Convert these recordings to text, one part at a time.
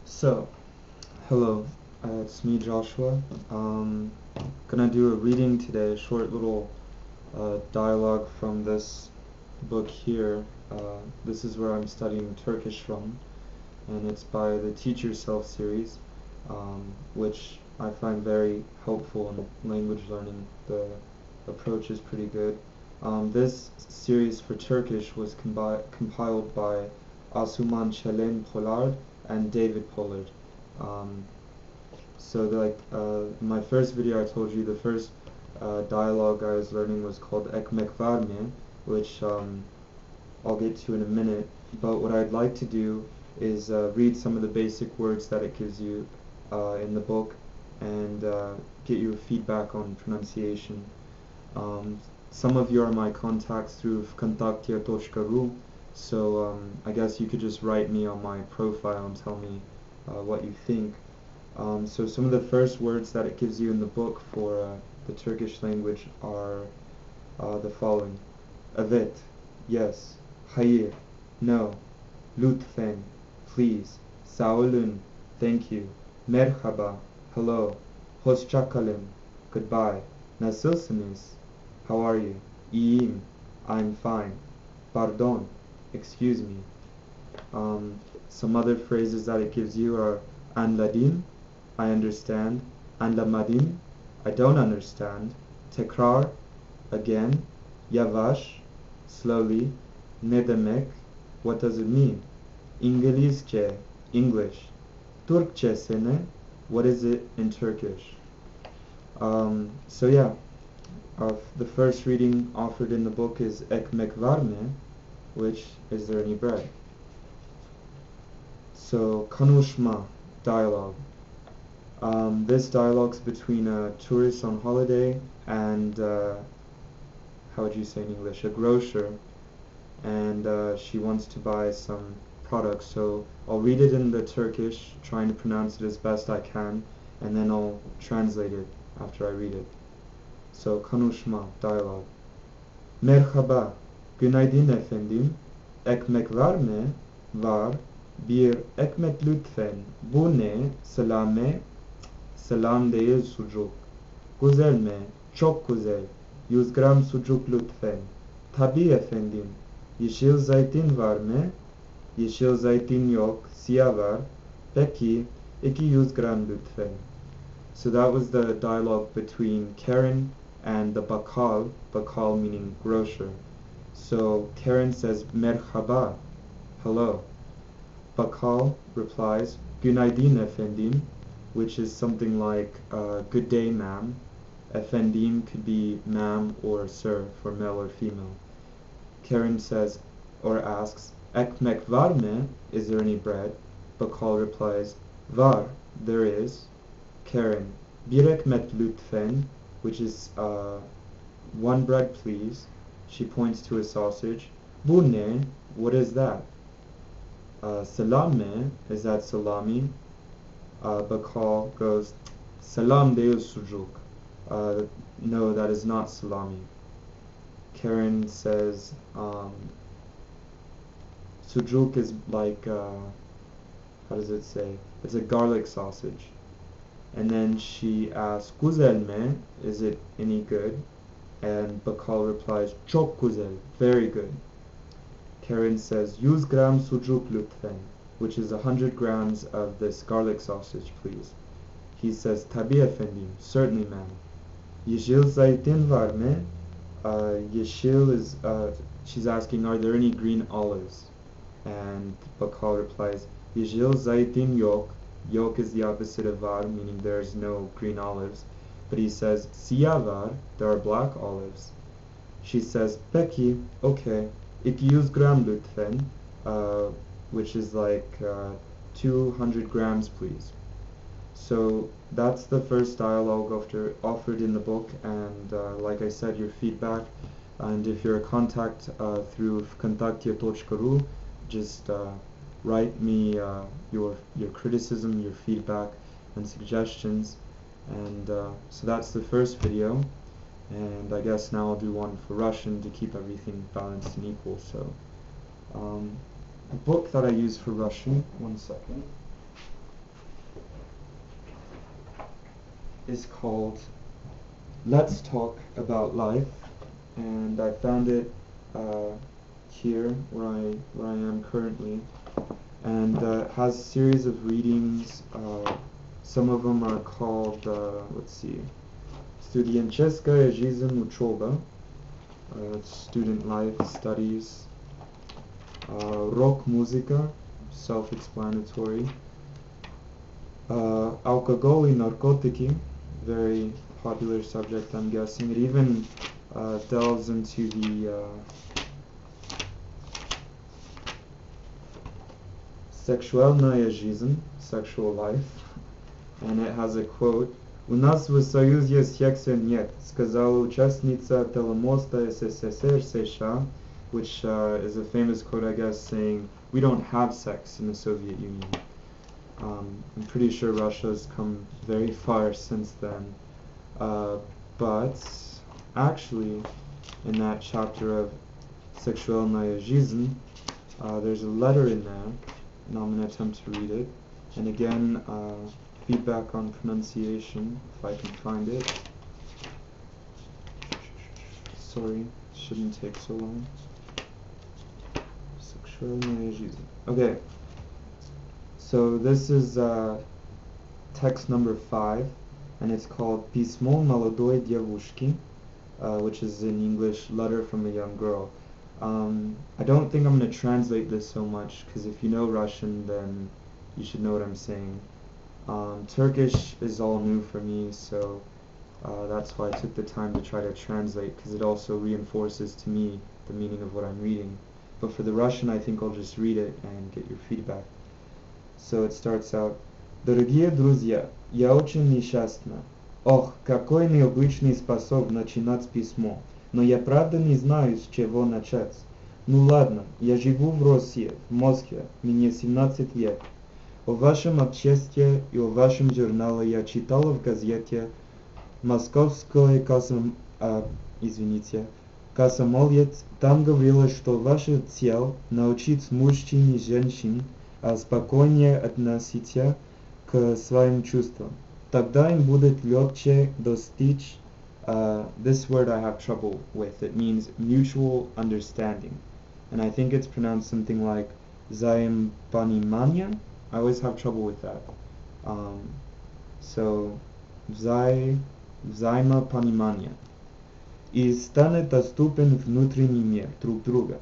So, hello, it's me, Joshua. Gonna do a reading today, a short little dialogue from this book here. This is where I'm studying Turkish from, and it's by the Teach Yourself series, which I find very helpful in language learning. The approach is pretty good. This series for Turkish was compiled by Asuman Çelen Pollard and David Pollard. Um, my first video I told you the first dialogue I was learning was called Ekmek var mı, which I'll get to in a minute. But what I'd like to do is read some of the basic words that it gives you in the book and get your feedback on pronunciation. Some of you are my contacts through vkontakte.ru, so I guess you could just write me on my profile and tell me what you think. So some of the first words that it gives you in the book for the Turkish language are the following: Evet, yes; hayır, no; lütfen, please; sağ olun, thank you; merhaba, hello; hoşça kalın, goodbye; nasılsınız, how are you; iyiyim, I'm fine; pardon, excuse me. Some other phrases that it gives you are anladım, I understand; anlamadım, I don't understand; tekrar, again; yavaş, slowly; ne demek, what does it mean; İngilizce, English; Türkçesine, what is it in Turkish. So yeah, the first reading offered in the book is Ekmek var mı, which is there any bread. So konuşma, dialogue. This dialogue's between a tourist on holiday and how would you say in English, a grocer, and she wants to buy some products. So I'll read it in the Turkish, trying to pronounce it as best I can, and then I'll translate it after I read it. So konuşma, dialogue. Merhaba, günaydın efendim. Ekmek var mı? Var. Bir ekmek lütfen. Bu ne? Salame? Salam değil, sucuk. Güzel mi? Çok güzel. 100 gram sucuk lütfen. Tabii efendim. Yeşil zeytin var mı? Yeşil zeytin yok, siyah var. Peki, 200 gram lütfen. So that was the dialogue between Karen and the bakal, bakal meaning grocer. So Karen says merhaba, hello. Bakal replies günaydın efendim, which is something like good day ma'am. Efendim could be ma'am or sir for male or female. Karen says or asks ekmek var mı, is there any bread? Bakal replies var, there is. Karen, bir ekmek lütfen, which is one bread please. She points to a sausage. Bu ne? What is that? Salame, is that salami? Bakal goes, salam değil sucuk. No, that is not salami. Karen says, sucuk is like, how does it say? It's a garlic sausage. And then she asks, güzel mi? Is it any good? And Bakal replies, çok güzel, very good. Karen says, 100 gram sucuk lütfen, which is 100 grams of this garlic sausage, please. He says, tabii efendim, certainly ma'am. Yeşil zeytin var mı? Yeşil is, she's asking, are there any green olives? And Bakal replies, yeşil zeytin yok. Yok is the opposite of var, meaning there's no green olives. But he says, siyah var, there are black olives. She says, peki, okay, 200 gram lütfen, which is like 200 grams, please. So that's the first dialogue offered in the book, and like I said, your feedback, and if you're a contact through vkontakte.ru, just write me your criticism, your feedback, and suggestions. And so that's the first video, and I guess now I'll do one for Russian to keep everything balanced and equal. So the book that I use for Russian, one second. is called Let's Talk About Life, and I found it here where I am currently, and it has a series of readings. Some of them are called, let's see, Студенческая жизнь учеба, student life, studies, rock-музыка, self-explanatory, alcohol and narcotics, very popular subject, I'm guessing. It even delves into the sexuальная жизнь, sexual life, and it has a quote. «У нас в Союзе секса нет», сказала участница телемоста СССР США, which is a famous quote, I guess, saying, "We don't have sex in the Soviet Union." I'm pretty sure Russia's come very far since then. But actually, in that chapter of Sexualная жизнь, there's a letter in there, and I'm going to attempt to read it. And again, feedback on pronunciation, if I can find it. Sorry, shouldn't take so long. Sexualная жизнь. Okay, so this is text number 5, and it's called Письмо молодой девушки, which is in English, letter from a young girl. I don't think I'm going to translate this so much, because if you know Russian, then you should know what I'm saying. Turkish is all new for me, so that's why I took the time to try to translate, because it also reinforces to me the meaning of what I'm reading. But for the Russian, I think I'll just read it and get your feedback. So it starts out. Дорогие друзья, я очень несчастна. Ох, какой необычный способ начинать письмо. Но я правда не знаю, с чего начать. Ну ладно, я живу в России, в Москве, мне 17 лет. О вашем обществе и о вашем журнале я читала в газете «Московской Комсомолец». Там говорилось, что ваша цель научить мужчин и женщин спокойнее относиться к своим чувствам. Тогда им будет легче достичь. This word I have trouble with. It means mutual understanding, and I think it's pronounced something like взаимопонимание. I always have trouble with that. So взаимопонимание. И станет доступен внутренний мир друг друга.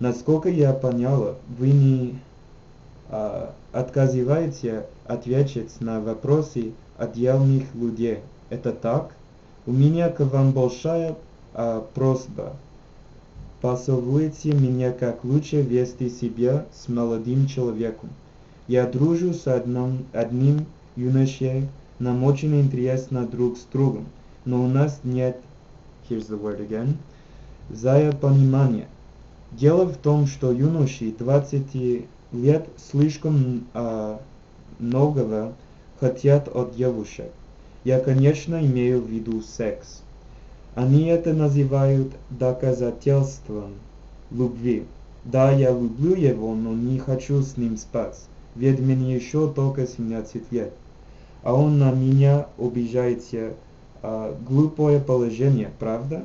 Насколько я поняла, вы не отказываете отвечать на вопросы отдельных людей. Это так? У меня к вам большая просьба. Посоветуйте меня, как лучше вести себя с молодым человеком. Я дружу с одним юношей, нам очень интересно друг с другом, но у нас нет, here's the word again, взаимопонимания. Дело в том, что юноши 20 лет слишком многого хотят от девушек. Я, конечно, имею в виду секс. Они это называют доказательством любви. Да, я люблю его, но не хочу с ним спать, ведь мне еще только 17 лет. А он на меня обижается. Глупое положение, правда?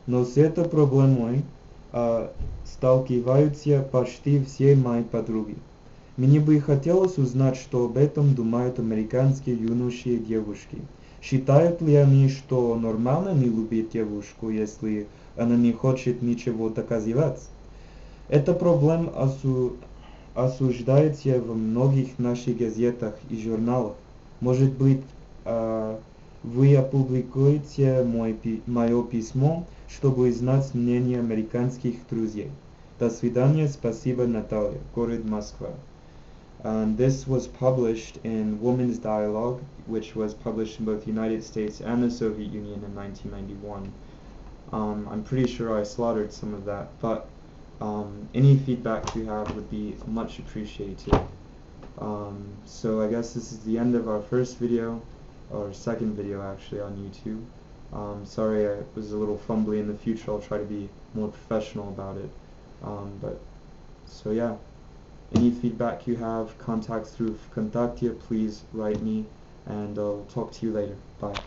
Но с этой проблемой сталкиваются почти все мои подруги. Мне бы хотелось узнать, что об этом думают американские юноши и девушки. Считают ли они, что нормально не любить девушку, если она не хочет ничего доказывать? Эта проблема осуждается во многих наших газетах и журналах. Может быть, вы опубликуете мое письмо, чтобы узнать мнение американских друзей. До свидания, спасибо, Наталья, город Москва. And this was published in Women's Dialogue, which was published in both the United States and the Soviet Union in 1991. I'm pretty sure I slaughtered some of that, but any feedback you have would be much appreciated. So I guess this is the end of our first video, or second video actually, on YouTube. Sorry I was a little fumbly. In the future I'll try to be more professional about it. So yeah, any feedback you have, contact through Kontakte, please write me. and I'll talk to you later. Bye.